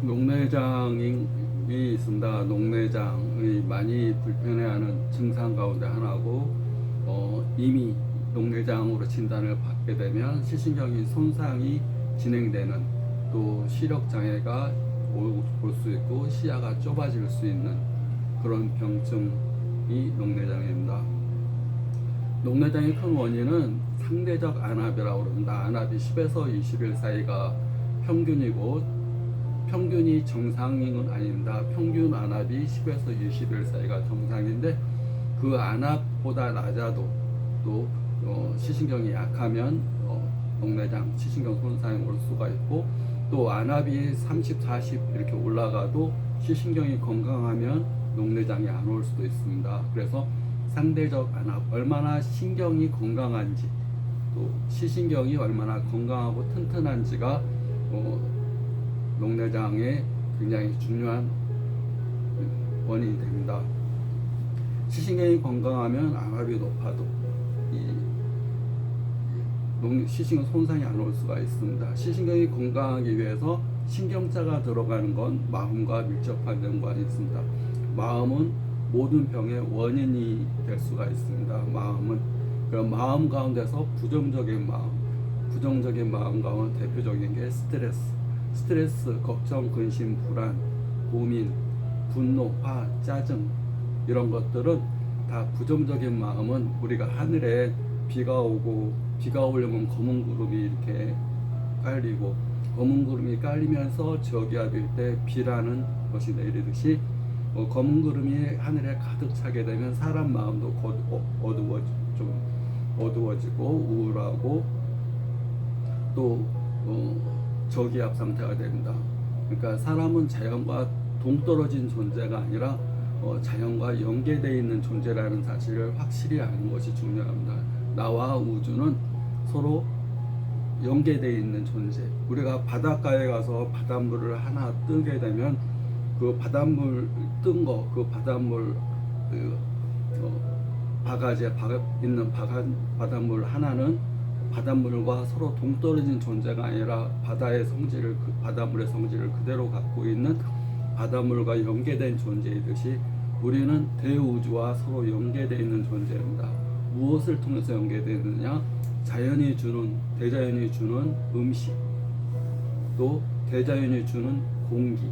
녹내장이 있습니다. 녹내장이 많이 불편해하는 증상 가운데 하나고, 이미 녹내장으로 진단을 받게 되면 시신경이 손상이 진행되는, 또 시력 장애가 올 수 있고 시야가 좁아질 수 있는 그런 병증이 녹내장입니다. 녹내장의 큰 원인은 상대적 안압이라고 그럽니다. 안압이 10에서 20일 사이가 평균이고, 평균이 정상인 아닙니다. 평균 안압이 10에서 20일 사이가 정상인데, 그 안압보다 낮아도 또 시신경이 약하면 녹내장, 시신경 손상이 올 수가 있고, 또 안압이 30, 40 이렇게 올라가도 시신경이 건강하면 녹내장이 안 올 수도 있습니다. 그래서 상대적 안압, 얼마나 신경이 건강한지, 또 시신경이 얼마나 건강하고 튼튼한지가 녹내장의 굉장히 중요한 원인이 됩니다. 시신경이 건강하면 안압이 높아도 시신경 손상이 안 올 수가 있습니다. 시신경이 건강하기 위해서 신경자가 들어가는 건 마음과 밀접한 연관이 있습니다. 마음은 모든 병의 원인이 될 수가 있습니다. 마음은, 그럼 마음 가운데서 부정적인 마음 가운데 대표적인 게 스트레스, 걱정, 근심, 불안, 고민, 분노, 화, 짜증, 이런 것들은 다 부정적인 마음은, 우리가 하늘에 비가 오려면 검은 구름이 이렇게 깔리고, 검은 구름이 깔리면서 저기압일 때 비라는 것이 내리듯이, 검은 구름이 하늘에 가득 차게 되면 사람 마음도 어두워지고 우울하고 또 저기압 상태가 됩니다. 그러니까 사람은 자연과 동떨어진 존재가 아니라 자연과 연계되어 있는 존재라는 사실을 확실히 아는 것이 중요합니다. 나와 우주는 서로 연계되어 있는 존재. 우리가 바닷가에 가서 바닷물을 하나 뜨게 되면 그 바닷물 뜬 거, 그 바닷물 바가지에 있는 바닷물 하나는 바닷물과 서로 동떨어진 존재가 아니라 바다물의 성질을 그대로 갖고 있는 바닷물과 연계된 존재이듯이, 우리는 대우주와 서로 연계되어 있는 존재입니다. 무엇을 통해서 연계되어 있느냐? 대자연이 주는 음식, 또 대자연이 주는 공기.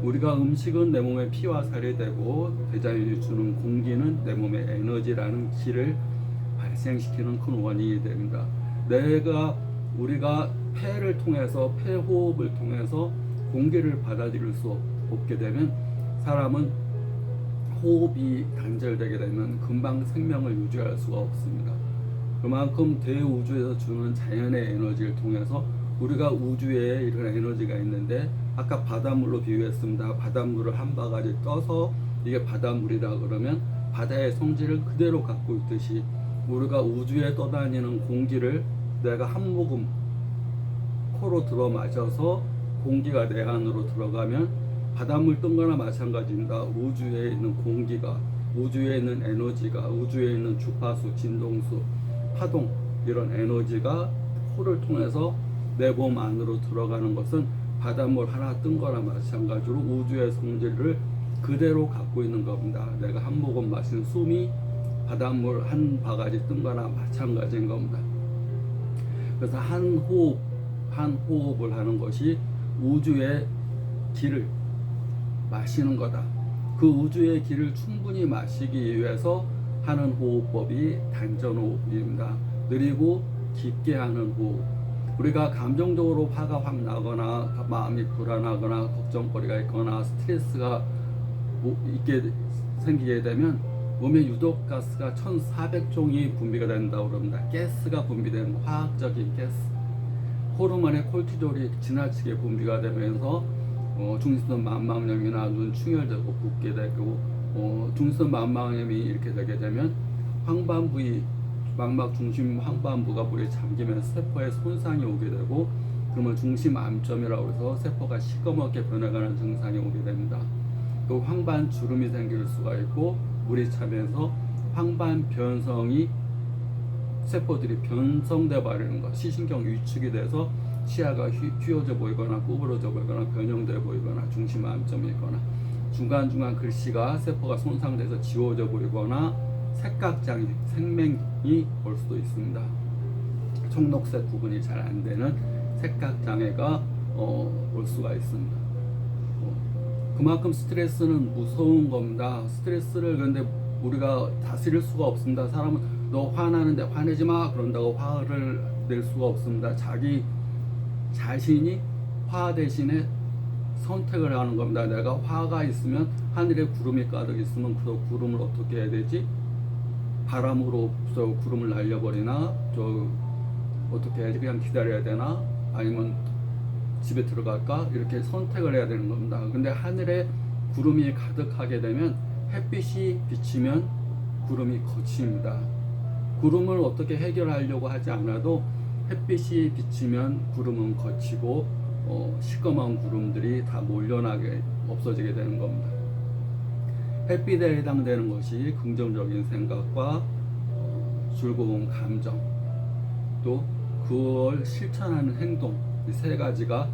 우리가 음식은 내 몸에 피와 살이 되고, 대자연이 주는 공기는 내 몸에 에너지라는 기를 발생시키는 큰 원인이 됩니다. 우리가 폐호흡을 통해서 공기를 받아들일 수 없게 되면, 사람은 호흡이 단절되게 되면 금방 생명을 유지할 수가 없습니다. 그만큼 대우주에서 주는 자연의 에너지를 통해서 우리가 우주에 이런 에너지가 있는데, 아까 바닷물로 비유했습니다. 바닷물을 한 바가지 떠서 이게 바닷물이다 그러면 바다의 성질을 그대로 갖고 있듯이, 우리가 우주에 떠다니는 공기를 내가 한 모금 코로 들어 마셔서 공기가 내 안으로 들어가면 바닷물 뜬 거나 마찬가지입니다. 우주에 있는 공기가, 우주에 있는 에너지가, 우주에 있는 주파수, 진동수, 파동, 이런 에너지가 코를 통해서 내 몸 안으로 들어가는 것은 바닷물 하나 뜬 거나 마찬가지로 우주의 성질을 그대로 갖고 있는 겁니다. 내가 한 모금 마신 숨이 바닷물 한 바가지 뜬 거나 마찬가지인 겁니다. 그래서 한 호흡을 하는 것이 우주의 기를 마시는 거다. 그 우주의 기를 충분히 마시기 위해서 하는 호흡법이 단전호흡입니다. 느리고 깊게 하는 호흡. 우리가 감정적으로 화가 확 나거나 마음이 불안하거나 걱정거리가 있거나 스트레스가 생기게 되면 몸에 유독가스가 1400종이 분비가 된다고 합니다. 가스가 분비되는, 화학적인 가스. 호르몬의 콜티졸이 지나치게 분비가 되면서 중지성 망막염이나 눈 충혈되고 붓게 되고, 중지성 망막염이 이렇게 되게 되면 황반 부위, 망막 중심 황반부가 물에 잠기면서 세포에 손상이 오게 되고, 그러면 중심암점이라고 해서 세포가 시꺼멓게 변해가는 증상이 오게 됩니다. 또 황반 주름이 생길 수가 있고, 물이 차면서 황반 변성이, 세포들이 변성돼 버리는 것, 시신경 위축이 돼서 치아가 휘어져 보이거나 구부러져 보이거나 변형돼 보이거나 중심 암점이 있거나 중간중간 글씨가 세포가 손상돼서 지워져 보이거나 색각장애, 생맹이 올 수도 있습니다. 청록색 구분이 잘 안 되는 색각장애가 올 수가 있습니다. 그만큼 스트레스는 무서운 겁니다. 스트레스를 근데 우리가 다스릴 수가 없습니다. 사람은 너 화나는데 화내지 마 그런다고 화를 낼 수가 없습니다. 자기 자신이 화 대신에 선택을 하는 겁니다. 내가 화가 있으면 하늘에 구름이 가득 있으면 그 구름을 어떻게 해야 되지? 바람으로 저 구름을 날려버리나? 저 어떻게 해야지? 그냥 기다려야 되나? 아니면 집에 들어갈까? 이렇게 선택을 해야 되는 겁니다. 근데 하늘에 구름이 가득하게 되면 햇빛이 비치면 구름이 거칩니다. 구름을 어떻게 해결하려고 하지 않아도 햇빛이 비치면 구름은 거치고 시꺼먼 구름들이 다 몰려나게 없어지게 되는 겁니다. 햇빛에 해당되는 것이 긍정적인 생각과 즐거운 감정, 또 그걸 실천하는 행동, 이 세 가지가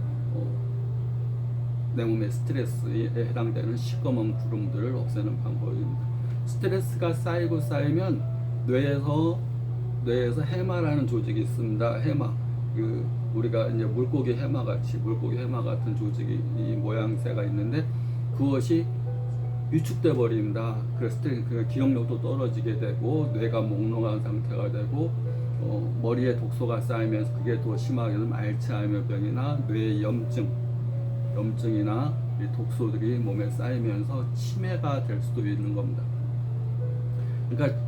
내 몸의 스트레스에 해당되는 시꺼먼 구름들을 없애는 방법입니다. 스트레스가 쌓이고 쌓이면 뇌에서 해마라는 조직이 있습니다. 해마, 우리가 이제 물고기 해마 같은 조직이 이 모양새가 있는데 그것이 위축돼 버립니다. 그래서 기억력도 떨어지게 되고 뇌가 몽롱한 상태가 되고 머리에 독소가 쌓이면서 그게 더 심하게 되면 알츠하이머병이나 뇌 염증이나 이 독소들이 몸에 쌓이면서 치매가 될 수도 있는 겁니다. 그러니까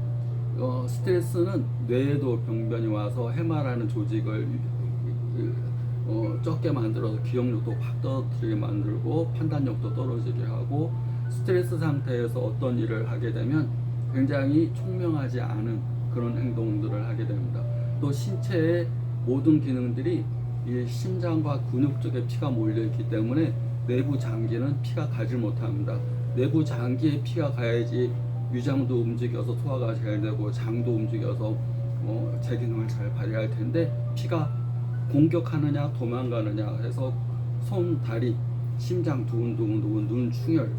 스트레스는 뇌에도 병변이 와서 해마라는 조직을 적게 만들어서 기억력도 확 떨어지게 만들고 판단력도 떨어지게 하고 스트레스 상태에서 어떤 일을 하게 되면 굉장히 총명하지 않은 그런 행동들을 하게 됩니다. 또 신체의 모든 기능들이 이 심장과 근육 쪽에 피가 몰려 있기 때문에 내부 장기는 피가 가지 못합니다. 내부 장기에 피가 가야지 위장도 움직여서 소화가 잘 되고 장도 움직여서 제 기능을 잘 발휘할 텐데 피가 공격하느냐 도망가느냐 해서 손, 다리, 심장 두근두근, 눈 충혈,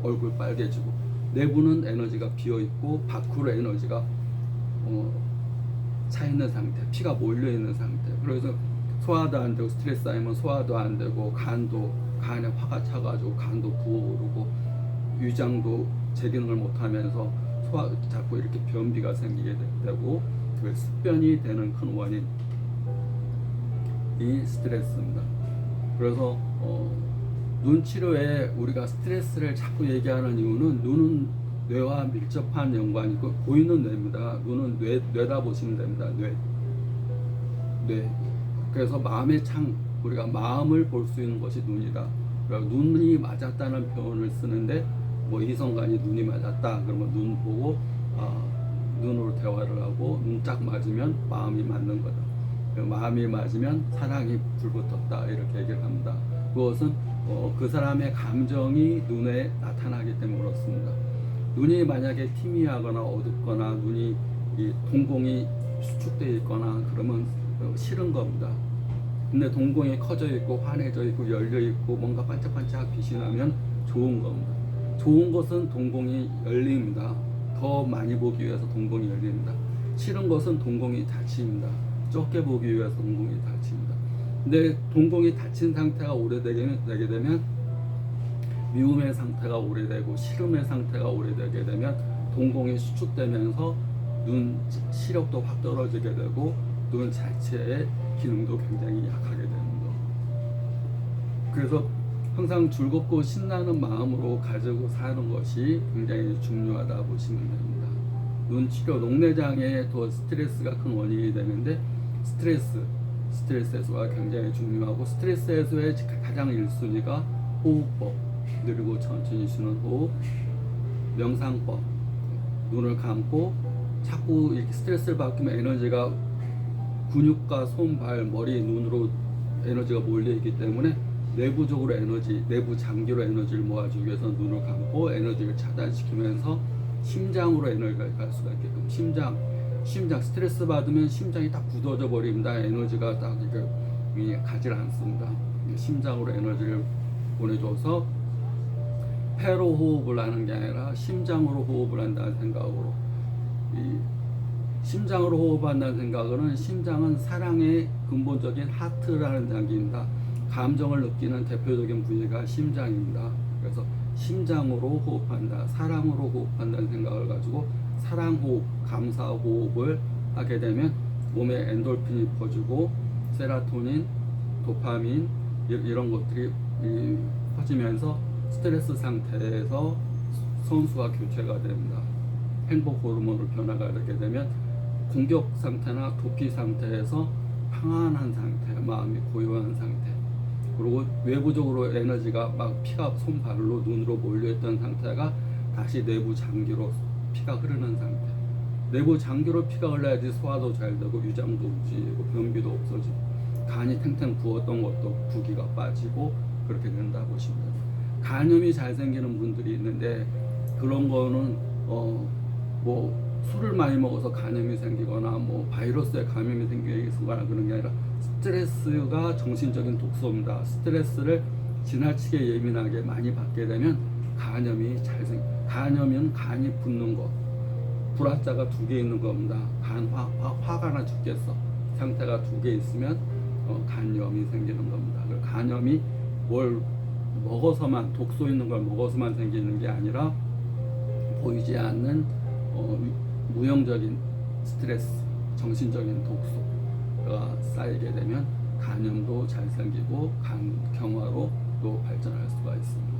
얼굴 빨개지고 내부는 에너지가 비어있고 밖으로 에너지가 차 있는 상태, 피가 몰려 있는 상태. 그래서 소화도 안 되고 스트레스 쌓이면 소화도 안 되고 간에 화가 차가지고 간도 부어오르고 위장도 제 기능을 못하면서 자꾸 이렇게 변비가 생기게 되고 그 습변이 되는 큰 원인이 스트레스입니다. 그래서 눈 치료에 우리가 스트레스를 자꾸 얘기하는 이유는 눈은 뇌와 밀접한 연관이 있고 보이는 뇌입니다. 눈은 뇌다 보시면 됩니다. 뇌. 그래서 마음의 창, 우리가 마음을 볼 수 있는 것이 눈이다. 눈이 맞았다는 표현을 쓰는데 이성간이 눈이 맞았다 그러면 눈 보고 눈으로 대화를 하고 눈 딱 맞으면 마음이 맞는 거다. 마음이 맞으면 사랑이 불붙었다 이렇게 얘기를 합니다. 그것은 그 사람의 감정이 눈에 나타나기 때문에 그렇습니다. 눈이 만약에 희미하거나 어둡거나 눈이 동공이 수축되어 있거나 그러면 싫은 겁니다. 근데 동공이 커져 있고 환해져 있고 열려 있고 뭔가 반짝반짝 빛이 나면 좋은 겁니다. 좋은 것은 동공이 열립니다. 더 많이 보기 위해서 동공이 열립니다. 싫은 것은 동공이 닫힙니다. 적게 보기 위해서 동공이 닫힙니다. 근데 동공이 닫힌 상태가 오래되게 되면 미움의 상태가 오래되고 싫음의 상태가 오래되게 되면 동공이 수축되면서 눈 시력도 확 떨어지게 되고 눈 자체의 기능도 굉장히 약하게 되는 거. 그래서 항상 즐겁고 신나는 마음으로 가지고 사는 것이 굉장히 중요하다 보시면 됩니다. 눈 치료, 녹내장에 더 스트레스가 큰 원인이 되는데 스트레스 해소가 굉장히 중요하고 스트레스 해소의 가장 1순위가 호흡법, 느리고 천천히 쉬는 호흡, 명상법, 눈을 감고 자꾸 이렇게 스트레스를 받으면 에너지가 근육과 손, 발, 머리, 눈으로 에너지가 몰려있기 때문에 내부적으로 내부 장기로 에너지를 모아주기 위해서 눈을 감고 에너지를 차단시키면서 심장으로 에너지가 갈 수가 있게끔 심장 스트레스 받으면 심장이 딱 굳어져 버립니다. 에너지가 딱 이렇게 가지 않습니다. 심장으로 에너지를 보내줘서 폐로 호흡을 하는 게 아니라 심장으로 호흡을 한다는 생각으로, 이 심장으로 호흡한다는 생각으로는, 심장은 사랑의 근본적인 하트라는 장기입니다. 감정을 느끼는 대표적인 부위가 심장입니다. 그래서 심장으로 호흡한다, 사랑으로 호흡한다는 생각을 가지고 사랑 호흡, 감사 호흡을 하게 되면 몸에 엔돌핀이 퍼지고 세라토닌, 도파민 이런 것들이 퍼지면서 스트레스 상태에서 선수가 교체가 됩니다. 행복 호르몬으로 변화가 되게 되면 공격 상태나 도피 상태에서 평안한 상태, 마음이 고요한 상태, 그리고 외부적으로 에너지가 막 피가 손발로 눈으로 몰려있던 상태가 다시 내부 장기로 피가 흐르는 상태. 내부 장기로 피가 흘러야지 소화도 잘 되고 위장도 유지되고 변비도 없어지고 간이 탱탱 부었던 것도 부기가 빠지고 그렇게 된다 보시면 됩니다. 간염이 잘 생기는 분들이 있는데 그런 거는 뭐 술을 많이 먹어서 간염이 생기거나 뭐 바이러스에 감염이 생기거나 그런 게 아니라 스트레스가 정신적인 독소입니다. 스트레스를 지나치게 예민하게 많이 받게 되면 간염이 간염은 간이 붓는 것, 불화자가 2개 있는 겁니다. 화가 나 죽겠어 상태가 2개 있으면 간염이 생기는 겁니다. 간염이 뭘 먹어서만, 독소 있는 걸 먹어서만 생기는 게 아니라 보이지 않는 무형적인 스트레스, 정신적인 독소가 쌓이게 되면 간염도 잘 생기고 간 경화로 또 발전할 수가 있습니다.